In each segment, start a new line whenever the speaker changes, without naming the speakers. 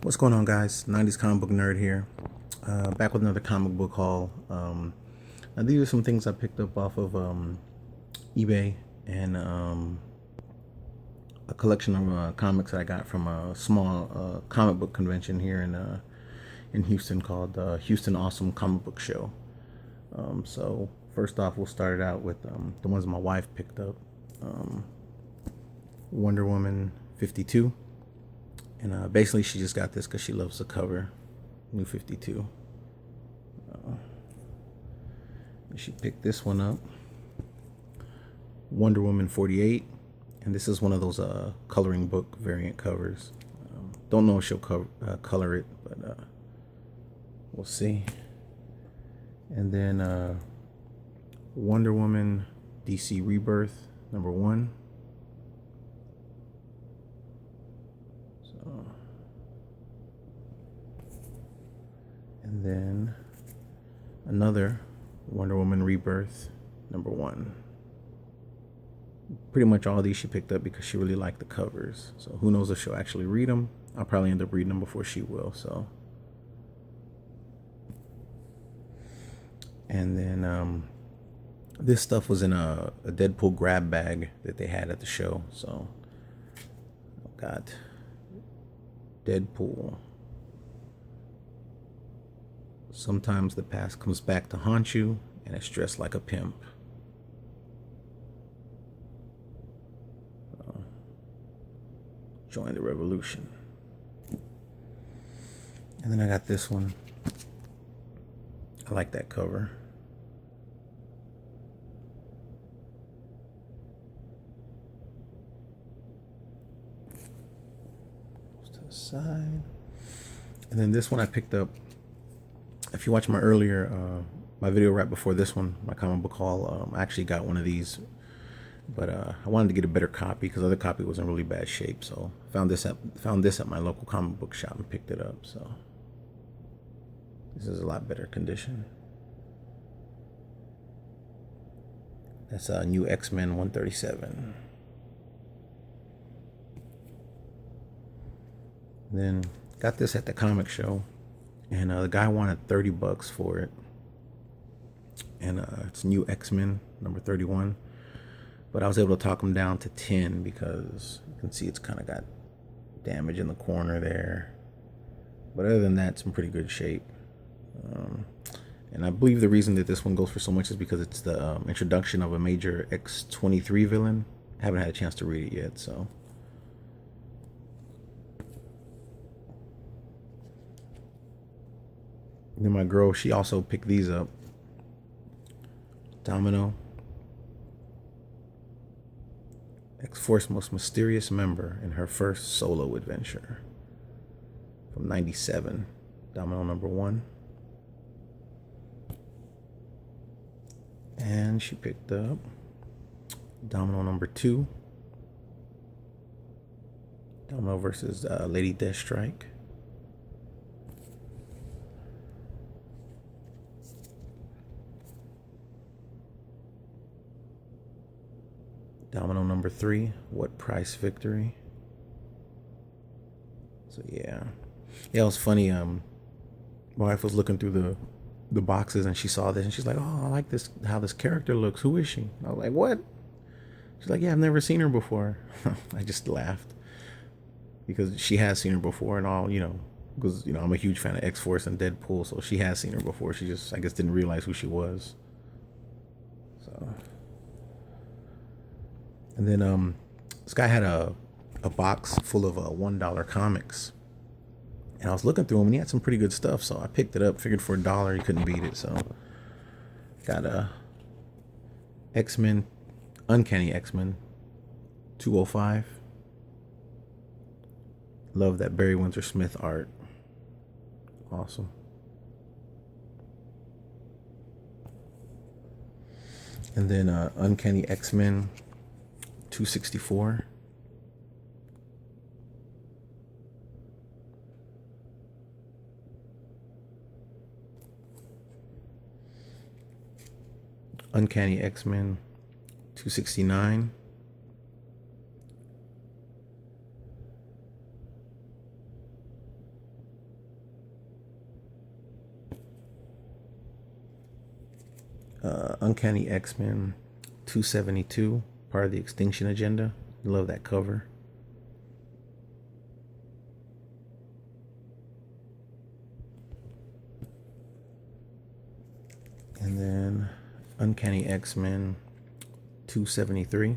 What's going on, guys? 90s comic book nerd here. Back with another comic book haul. Now these are some things I picked up off of eBay and a collection of comics that I got from a small comic book convention here in Houston called Houston Awesome Comic Book Show. So first off, we'll start it out with the ones my wife picked up. Wonder Woman 52. And basically, she just got this because she loves the cover. New 52. She picked this one up. Wonder Woman 48. And this is one of those coloring book variant covers. Don't know if she'll color it, but we'll see. And then Wonder Woman DC Rebirth #1. And then another Wonder Woman Rebirth #1. Pretty much all these she picked up because she really liked the covers. So who knows if she'll actually read them. I'll probably end up reading them before she will. So, and then this stuff was in a Deadpool grab bag that they had at the show. So I've got Deadpool. Sometimes the past comes back to haunt you, and it's dressed like a pimp. Join the revolution. And then I got this one. I like that cover. To the side. And then this one I picked up. If you watch my my video right before this one, my comic book haul, I actually got one of these, but I wanted to get a better copy because the other copy was in really bad shape. So found this at my local comic book shop and picked it up. So this is a lot better condition. That's a new X-Men 137. Then got this at the comic show. And the guy wanted $30 for it. And it's new X-Men #31. But I was able to talk him down to 10 because you can see it's kind of got damage in the corner there. But other than that, it's in pretty good shape. And I believe the reason that this one goes for so much is because it's the introduction of a major X-23 villain. I haven't had a chance to read it yet, so. Then my girl, she also picked these up. Domino. X-Force's most mysterious member in her first solo adventure. From 97. Domino #1. And she picked up Domino #2. Domino versus Lady Deathstrike. Domino #3, What Price Victory? So yeah, it was funny. My wife was looking through the boxes and she saw this and she's like, "Oh, I like this. How this character looks. Who is she?" I was like, "What?" She's like, "Yeah, I've never seen her before." I just laughed because she has seen her before and all. Because I'm a huge fan of X-Force and Deadpool, so she has seen her before. She just, I guess, didn't realize who she was. So. And then this guy had a box full of $1 comics. And I was looking through them and he had some pretty good stuff. So I picked it up, figured for $1 you couldn't beat it. So got a X-Men, Uncanny X-Men 205. Love that Barry Windsor Smith art. Awesome. And then Uncanny X-Men 264. Uncanny X-Men 269. Uncanny X-Men 272, part of the Extinction Agenda. Love that cover. And then Uncanny X-Men 273.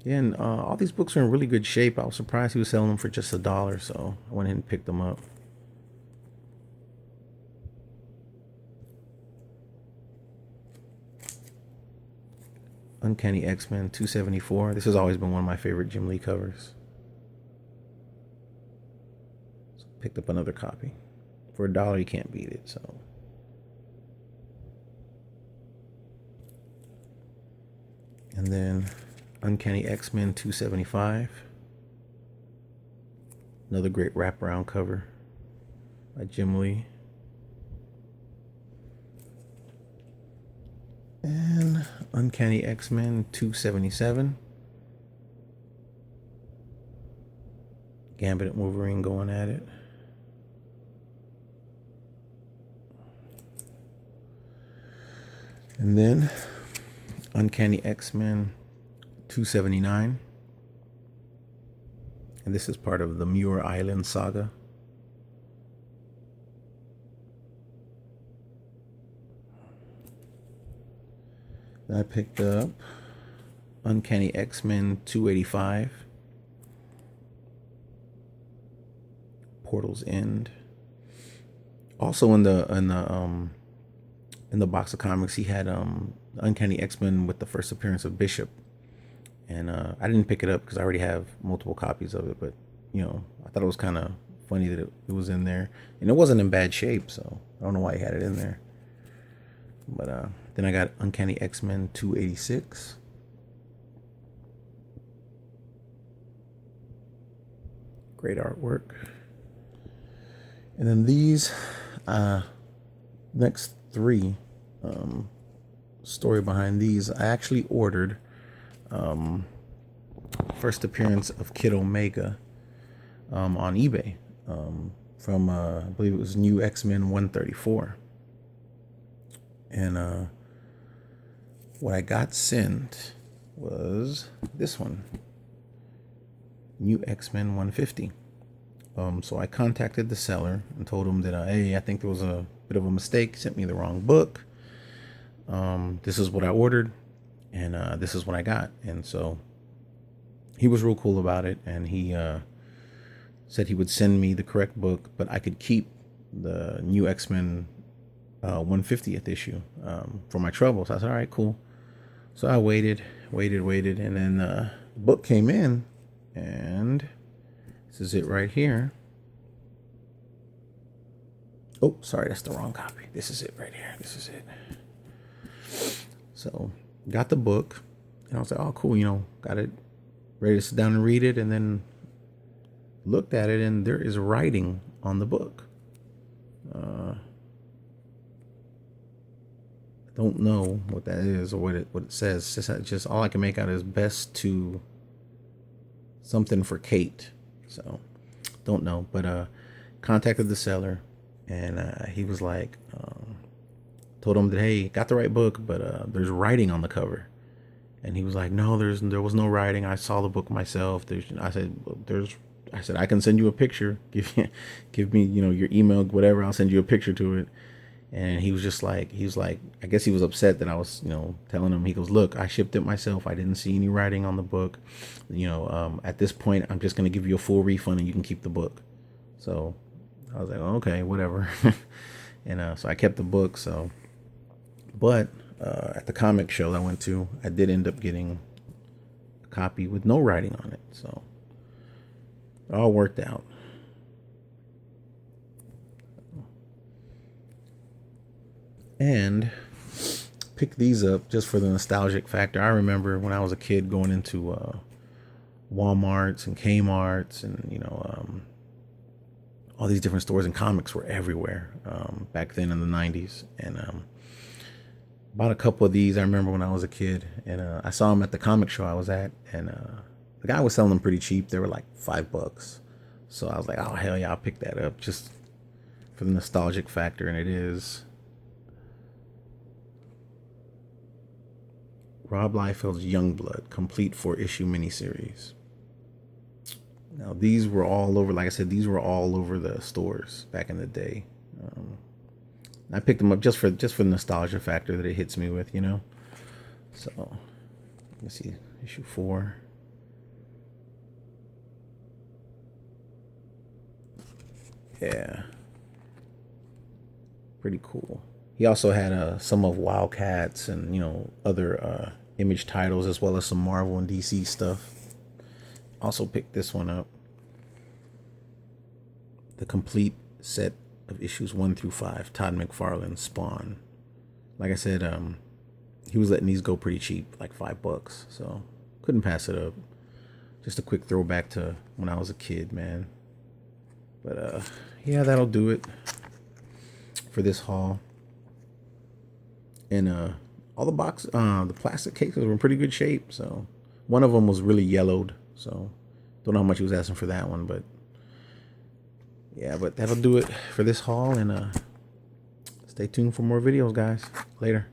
Yeah, and all these books are in really good shape. I was surprised he was selling them for just $1, so I went ahead and picked them up. Uncanny X-Men 274. This has always been one of my favorite Jim Lee covers. So picked up another copy. For $1, you can't beat it, so. And then Uncanny X-Men 275. Another great wraparound cover by Jim Lee. And Uncanny X-Men 277. Gambit and Wolverine going at it. And then Uncanny X-Men 279. And this is part of the Muir Island saga. Then I picked up Uncanny X-Men 285. Portal's End. Also in the box of comics, he had Uncanny X-Men with the first appearance of Bishop. And I didn't pick it up because I already have multiple copies of it, but you know, I thought it was kind of funny that it was in there, and it wasn't in bad shape, so I don't know why he had it in there. But then I got Uncanny X-Men 286. Great artwork. And then these next three, story behind these, I actually ordered first appearance of Kid Omega on eBay from I believe it was New X-Men 134. And what I got sent was this one, New X-Men 150. So I contacted the seller and told him that, hey, I think there was a bit of a mistake. He sent me the wrong book. This is what I ordered, and this is what I got. And so he was real cool about it, and he said he would send me the correct book, but I could keep the New X-Men 150th issue for my trouble. So I said, all right, cool. So I waited, and then the book came in, and this is it right here. Oh, sorry, that's the wrong copy. This is it right here. This is it. So got the book, and I was like, oh, cool, you know, got it ready to sit down and read it, and then looked at it, and there is writing on the book. I don't know what that is or what it says. Just all I can make out is best to something for Kate. So don't know, but contacted the seller, and he was like, told him that, hey, got the right book, but there's writing on the cover. And he was like, no, there was no writing. I saw the book myself. I said I can send you a picture. Give me, you know, your email, whatever. I'll send you a picture to it. And he was like, I guess he was upset that I was, you know, telling him. He goes, look, I shipped it myself. I didn't see any writing on the book. You know, at this point, I'm just going to give you a full refund and you can keep the book. So I was like, oh, okay, whatever. And so I kept the book. So, but at the comic show I went to, I did end up getting a copy with no writing on it. So it all worked out. And pick these up just for the nostalgic factor. I remember when I was a kid going into Walmarts and Kmart's, and you know, all these different stores, and comics were everywhere back then in the 90s. And bought a couple of these. I remember when I was a kid, and I saw them at the comic show I was at, and the guy was selling them pretty cheap. They were like $5. So I was like, oh hell yeah, I'll pick that up just for the nostalgic factor, and it is Rob Liefeld's Youngblood, complete 4-issue miniseries. Now, these were all over, like I said, these were all over the stores back in the day. I picked them up just for the nostalgia factor that it hits me with, you know. So, let's see, issue 4. Yeah, pretty cool. He also had some of Wildcats and, you know, other Image titles, as well as some Marvel and DC stuff. Also picked this one up. The complete set of issues 1 through 5. Todd McFarlane, Spawn. Like I said, he was letting these go pretty cheap, like $5. So couldn't pass it up. Just a quick throwback to when I was a kid, man. But yeah, that'll do it for this haul. And all the plastic cases were in pretty good shape. So one of them was really yellowed. So don't know how much he was asking for that one, but yeah, but that'll do it for this haul. And stay tuned for more videos, guys. Later.